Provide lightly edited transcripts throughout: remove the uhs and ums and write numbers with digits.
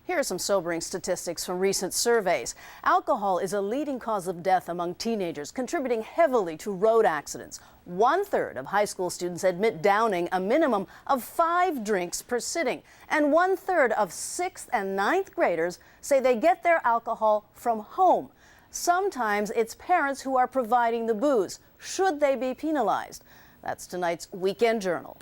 Here are some sobering statistics from recent surveys. Alcohol is a leading cause of death among teenagers, contributing heavily to road accidents. 1/3 of high school students admit downing a minimum of 5 drinks per sitting. And 1/3 of 6th and 9th graders say they get their alcohol from home. Sometimes it's parents who are providing the booze. Should they be penalized? That's tonight's Weekend Journal.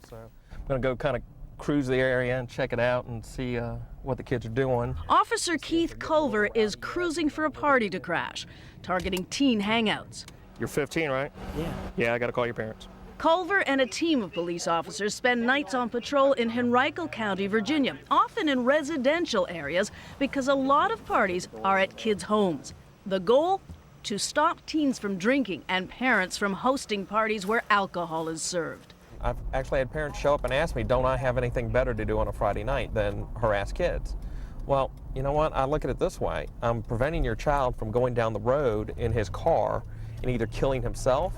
So I'm going to go kind of cruise the area and check it out and see what the kids are doing. Officer Keith Culver is cruising for a party to crash, targeting teen hangouts. You're 15, right? Yeah. Yeah, I got to call your parents. Culver and a team of police officers spend nights on patrol in Henrico County, Virginia, often in residential areas because a lot of parties are at kids' homes. The goal? To stop teens from drinking and parents from hosting parties where alcohol is served. I've actually had parents show up and ask me, don't I have anything better to do on a Friday night than harass kids? Well, you know what? I look at it this way. I'm preventing your child from going down the road in his car and either killing himself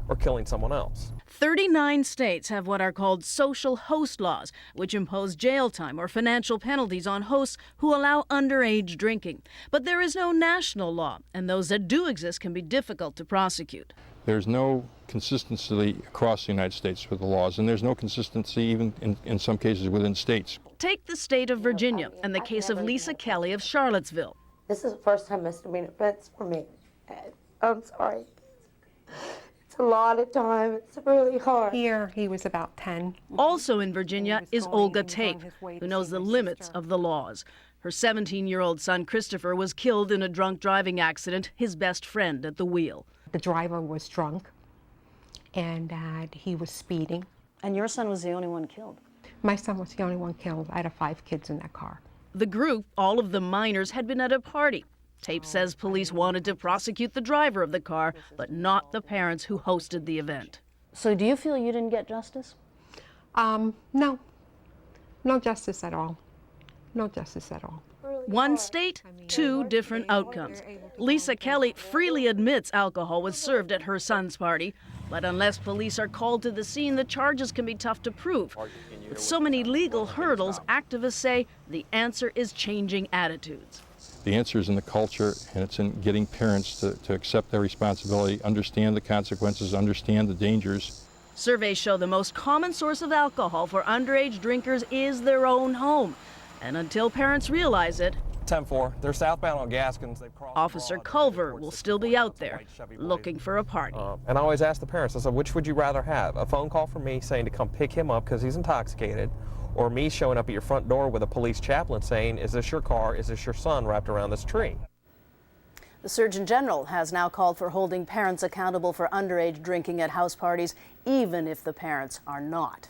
or killing someone else. 39 states have what are called social host laws, which impose jail time or financial penalties on hosts who allow underage drinking. But there is no national law, and those that do exist can be difficult to prosecute. There's no consistency across the United States with the laws, and there's no consistency even in some cases within states. Take the state of Virginia and the case of Lisa Kelly of Charlottesville. This is a first-time misdemeanor offense for me. I'm sorry. It's a lot of time. It's really hard. Here, he was about 10. Also in Virginia is Olga Tape, who knows the limits of the laws. Her 17-year-old son, Christopher, was killed in a drunk driving accident, his best friend at the wheel. The driver was drunk, and he was speeding. And your son was the only one killed? My son was the only one killed out of 5 kids in that car. The group, all of the minors, had been at a party. Tape says police wanted to prosecute the driver of the car, but not the parents who hosted the event. So do you feel you didn't get justice? No. No justice at all. No justice at all. One state, 2 different outcomes. Lisa Kelly freely admits alcohol was served at her son's party, but unless police are called to the scene, the charges can be tough to prove. With so many legal hurdles, activists say the answer is changing attitudes. The answer is in the culture, and it's in getting parents to accept their responsibility, understand the consequences, understand the dangers. Surveys show the most common source of alcohol for underage drinkers is their own home. And until parents realize it, 10-4. They're southbound on Gaskins. Officer Culver will still be out there looking for a party. And I always ask the parents, I said, which would you rather have? A phone call from me saying to come pick him up because he's intoxicated, or me showing up at your front door with a police chaplain saying, is this your car? Is this your son wrapped around this tree? The Surgeon General has now called for holding parents accountable for underage drinking at house parties, even if the parents are not.